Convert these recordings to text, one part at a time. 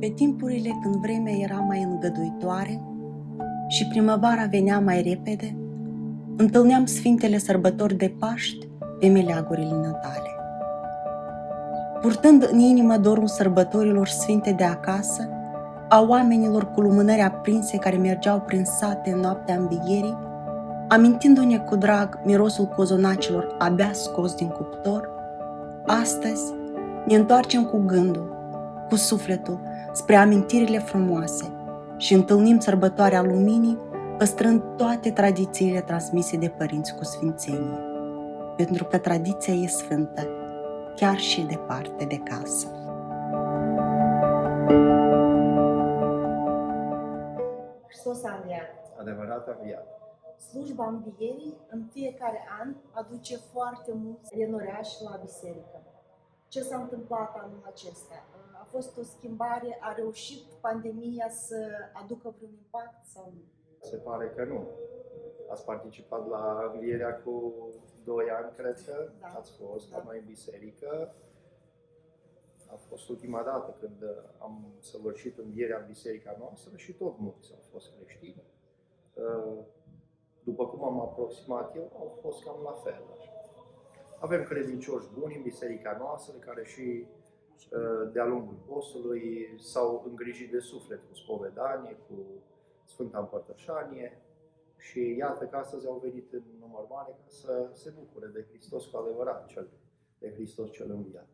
pe timpurile când vremea era mai îngăduitoare și primăvara venea mai repede, întâlneam sfintele sărbători de Paști pe meleagurile natale. Purtând în inimă dorul sărbătorilor sfinte de acasă, a oamenilor cu lumânări aprinse care mergeau prin sate în noaptea învierii, amintindu-ne cu drag mirosul cozonacilor abia scos din cuptor, astăzi ne întoarcem cu gândul, cu sufletul, spre amintirile frumoase și întâlnim sărbătoarea luminii, păstrând toate tradițiile transmise de părinți cu sfințenie, pentru că tradiția e sfântă, chiar și departe de casă. Hristos a înviat. Adevărat a înviat. Slujba învierii în fiecare an aduce foarte mulți renoreași la biserică. Ce s-a întâmplat anul acesta? A fost o schimbare? A reușit pandemia să aducă vreun impact sau nu? Se pare că nu. Ați participat la învierea cu 2 ani, cred că Da. Ați fost la noi în biserică. A fost ultima dată când am săvârșit învierea în biserica noastră și tot mulți au fost creștini. După cum am aproximat eu, au fost cam la fel. Avem credincioși buni în biserica noastră care și de-a lungul postului s-au îngrijit de suflet cu spovedanie, cu Sfânta Împărtășanie și iată că astăzi au venit în număr mare ca să se bucure de Hristos cu adevărat, de Hristos cel înviat.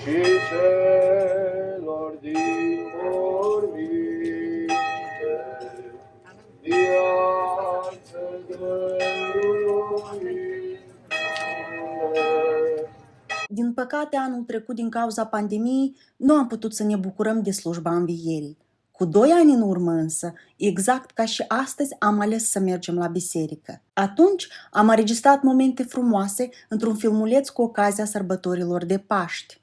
Și celor din morminte, viață dăruiește. Din păcate, anul trecut, din cauza pandemiei, nu am putut să ne bucurăm de slujba învierii. Cu 2 ani în urmă însă, exact ca și astăzi, am ales să mergem la biserică. Atunci am înregistrat momente frumoase într-un filmuleț cu ocazia sărbătorilor de Paști.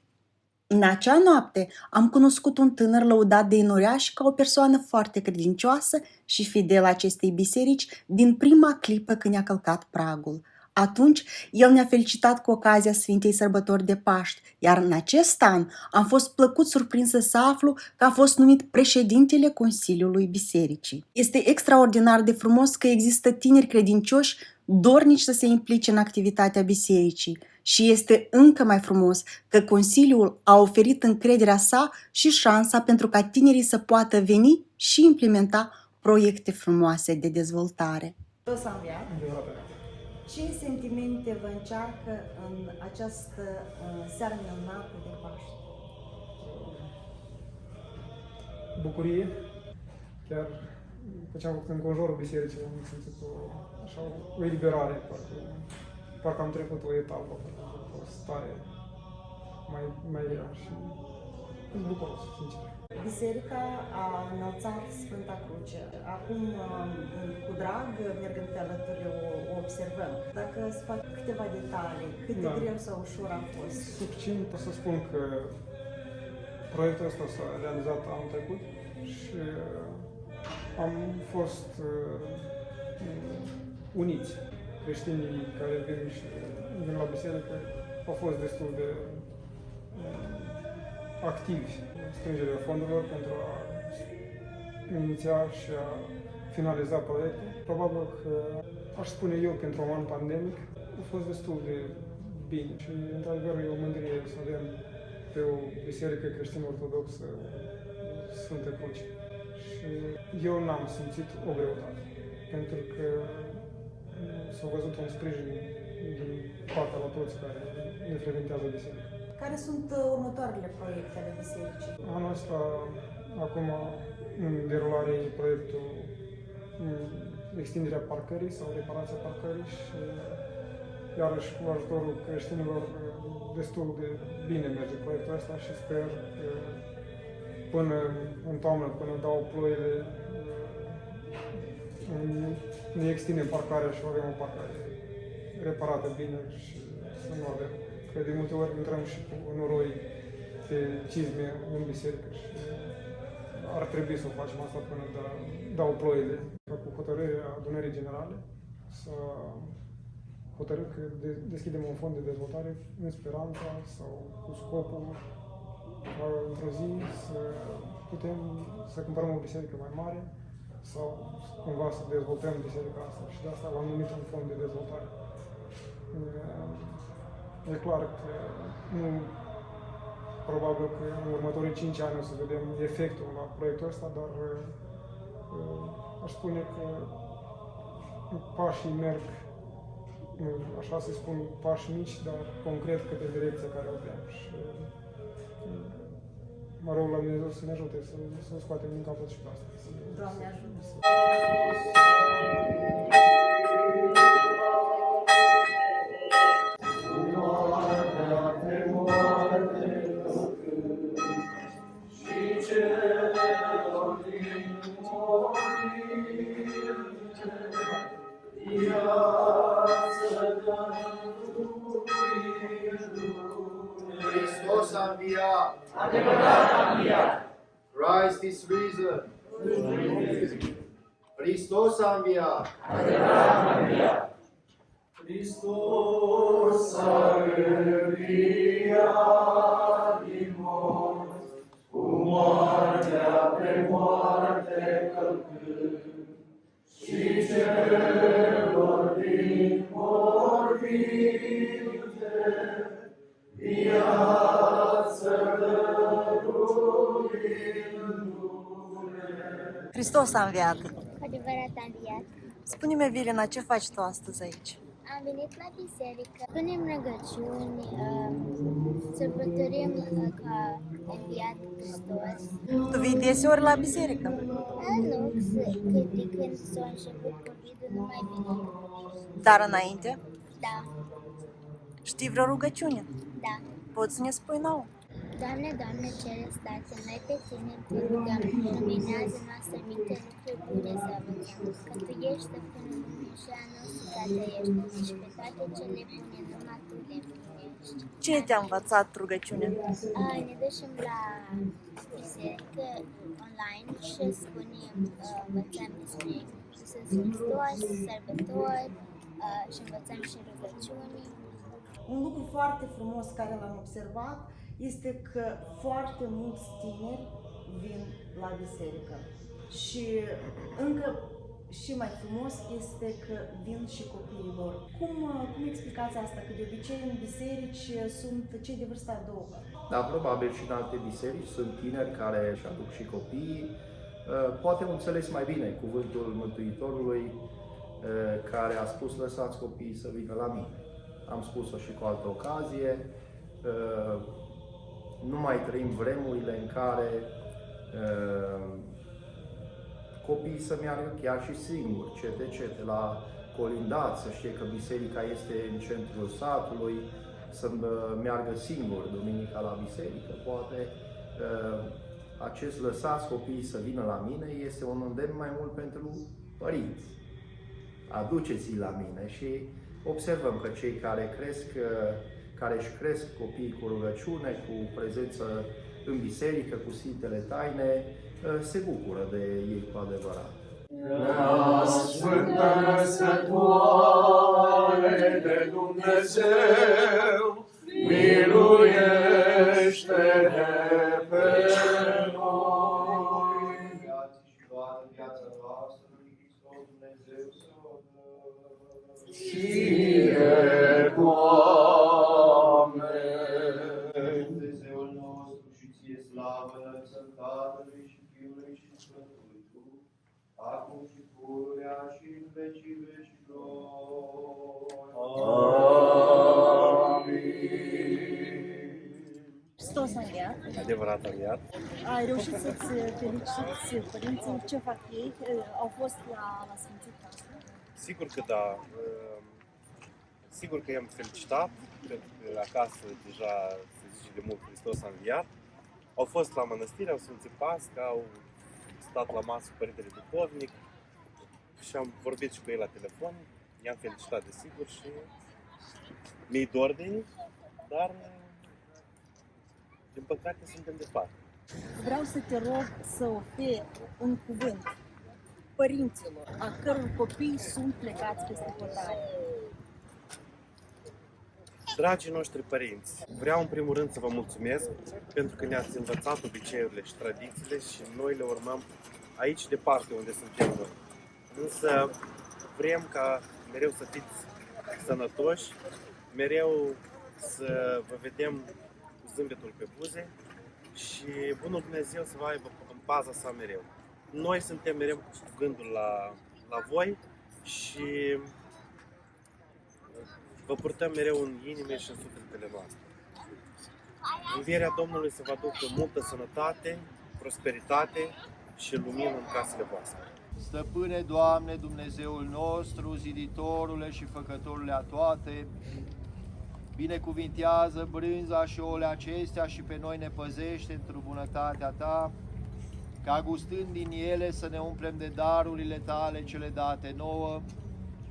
În acea noapte am cunoscut un tânăr lăudat de enoriași ca o persoană foarte credincioasă și fidelă acestei biserici din prima clipă când a călcat pragul. Atunci, el ne-a felicitat cu ocazia Sfintei Sărbători de Paști, iar în acest an am fost plăcut surprinsă să aflu că a fost numit președintele Consiliului Bisericii. Este extraordinar de frumos că există tineri credincioși dornici să se implice în activitatea bisericii și este încă mai frumos că Consiliul a oferit încrederea sa și șansa pentru ca tinerii să poată veni și implementa proiecte frumoase de dezvoltare. Hristos a înviat. Ce sentimente vă încearcă în această seară minunată de Paști? Bucurie. Chiar pe ce am făcut în conjurul bisericii am simțit o eliberare. Parcă am trecut o etapă, o stare mai rea și sunt bucuros, sincer. Biserica a înălțat Sfânta Cruce. Acum, cu drag, mergând pe alături, o observăm. Dacă îți fac câteva detalii, cât de greu sau ușor a fost? Succint, o să spun că proiectul ăsta s-a realizat anul trecut și am fost uniți. Creștinii care vin la biserică au fost destul de activi în strângerea fondurilor pentru a iniția și a finaliza proiectul. Probabil că, aș spune eu, pentru un an pandemic, a fost destul de bine și, într-adevăr, e o mândrie să avem pe o biserică creștin-ortodoxă Sfântă Cruce. Și eu n-am simțit o greutate, pentru că s-a văzut un sprijin din partea la toți care ne frecventează biserica. Care sunt următoarele proiecte ale bisericii? Anul ăsta, acum, în derulare e proiectul extinderea parcării sau reparația parcării și iarăși cu ajutorul creștinilor destul de bine merge proiectul ăsta și sper că până în toamnă, până dau ploile, ne extindem parcarea și avem o parcare reparată bine și să nu avem. Că de multe ori intrăm și cu noroi pe cizme în biserică și ar trebui să o facem asta până dau ploile. Cu hotărârea adunării generale să hotărâ că deschidem un fond de dezvoltare în speranța sau cu scopul ca într-o zi să putem să cumpărăm o biserică mai mare sau cumva să dezvoltăm biserica asta și de asta l-am numit un fond de dezvoltare. E clar că nu, probabil că în următorii 5 ani o să vedem efectul la proiectul ăsta, dar aș spune că pașii merg, așa se spun, pași mici, dar concret către direcția care o vrem. Și mă rog la Dumnezeu să ne ajute să o scoatem din capăt și pe asta. Doamne ajută! Hristos a înviat! Adevărat a înviat! Christ is risen! Hristos a înviat! Adevărat a înviat! Hristos a înviat din morți, cu moartea pe moarte călcând, și celor din morminte viață dăruindu-ne. Hristos a înviat! Adevărat a înviat. Spune-mi, Vilina, ce faci tu astăzi aici? Am venit la biserică, punem rugăciuni, sărbătorim că a înviat Hristos. Tu vii deseori la biserică? Nu, de când s-a început COVID-ul, nu mai vine. Dar înainte? Da, Știi vreo rugăciune? da. Poți să ne spui nouă? Doamne, Doamne, celestate, noi pe Tine te rugăm, luminează noastră minte lucruri bune să învățăm, că Tu ești stăpânul lumii și a nostru ca trăiește, și pe toate cele bune numai Tu le împlinești. Cine te-a învățat rugăciunea? Ne ducem la biserică online și spunem, învățăm despre Iisus Hristos, sărbători și învățăm și rugăciuni. Un lucru foarte frumos care l-am observat este că foarte mulți tineri vin la biserică. Și încă și mai frumos este că vin și copiii lor. Cum explicați asta? Că de obicei în biserici sunt cei de vârsta a doua. Da, probabil și în alte biserici sunt tineri care își aduc și copiii. Poate au înțeles mai bine cuvântul Mântuitorului care a spus: lăsați copiii să vină la mine. Am spus-o și cu altă ocazie. Nu mai trăim vremurile în care copiii să meargă chiar și singuri, cete, la colindat, să știe că biserica este în centrul satului, să meargă singur duminica la biserică. Poate acest lăsați copiii să vină la mine este un îndemn mai mult pentru părinți. Aduceți-i la mine și observăm că cei care își cresc copiii cu rugăciune, cu prezență în biserică, cu Sfintele Taine, se bucură de ei cu adevărat. Sfântă Născătoare de Dumnezeu, miluiește-ne pe noi. Și toată viața noastră lui Hristos Dumnezeu să o dă. Ție, Doamne! Dumnezeul nostru și ție slavă înălțăm Tatălui și Fiului și Sfântului Duh, acum și pururea și în vecii vecilor. Amin. Hristos a înviat. Adevărat a înviat. Ai reușit să-ți feliciți părinții? Ce fac ei? Au fost la Sfințitul ăsta? Sigur că da. Sigur că i-am felicitat, pentru că acasă deja se zice de mult Hristos a înviat. Au fost la mănăstire, au Sfințit Pasca, au stat la masă cu Părintele Duhovnic și am vorbit și cu ei la telefon. I-am felicitat desigur și mi-i dor de ei, dar din păcate suntem departe. Vreau să te rog să oferi un cuvânt părinților a căror copii sunt plecați peste hotare. Dragii noștri părinți, vreau în primul rând să vă mulțumesc pentru că ne-ați învățat obiceiurile și tradițiile și noi le urmăm aici departe unde suntem noi. Însă vrem ca mereu să fiți sănătoși, mereu să vă vedem cu zâmbetul pe buze și Bunul Dumnezeu să vă aibă în paza sa mereu. Noi suntem mereu cu gândul la voi și vă purtăm mereu în inime și în sufletele noastre. Învierea Domnului să vă aducă multă sănătate, prosperitate și lumină în casele voastre. Stăpâne, Doamne, Dumnezeul nostru, ziditorule și făcătorule a toate, binecuvintează brânza și ouăle acestea și pe noi ne păzește într-o bunătatea Ta, ca gustând din ele să ne umplem de darurile Tale cele date nouă,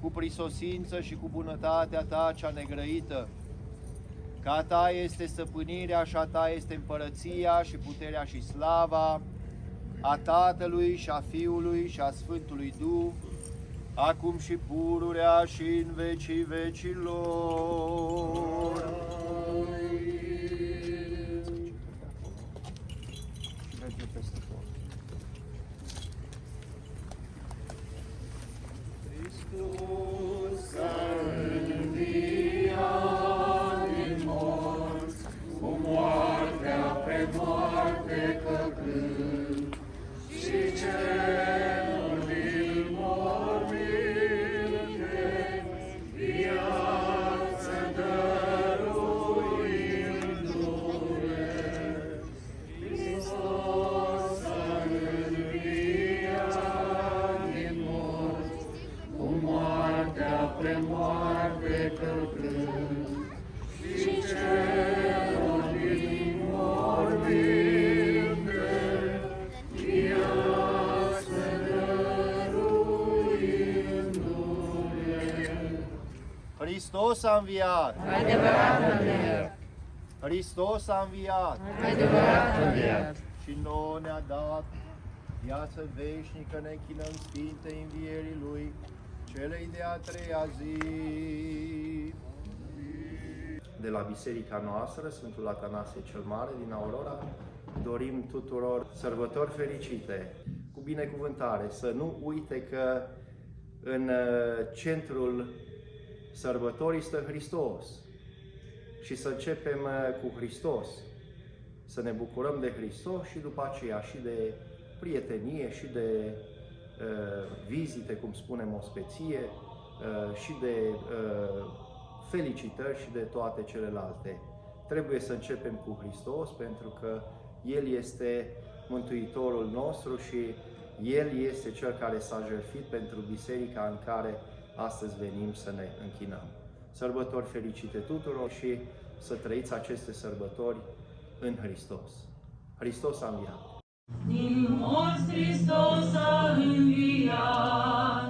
cu prisosință și cu bunătatea Ta cea negrăită. Că a Ta este stăpânirea și a Ta este împărăția și puterea și slava, a Tatălui și a Fiului și a Sfântului Duh, acum și pururea și în vecii vecilor. Merge peste tot. Hristos a înviat din morți, cu moartea pe moarte călcând, și cerul din morminte viață dăruindu-ne. Hristos a înviat din morți, cu moartea pe moarte călcând, și cerul din morminte viață dăruindu-ne. Hristos a înviat! Adevărat a înviat! Hristos a înviat! Adevărat a înviat! Și nouă ne-a dat viață veșnică, ne închinăm Sfintei învierii Lui, celei de-a treia zi. De la biserica noastră, Sfântul Atanasie cel Mare din Aurora, dorim tuturor sărbători fericite, cu binecuvântare, să nu uite că în centrul sărbătorii stă Hristos și să începem cu Hristos, să ne bucurăm de Hristos și după aceea și de prietenie și de vizite, cum spunem, ospeție și de felicitări și de toate celelalte. Trebuie să începem cu Hristos pentru că El este Mântuitorul nostru și El este Cel care s-a jertfit pentru biserica în care astăzi venim să ne închinăm. Sărbători fericite tuturor și să trăiți aceste sărbători în Hristos. Hristos a înviat! Din morți Hristos a înviat,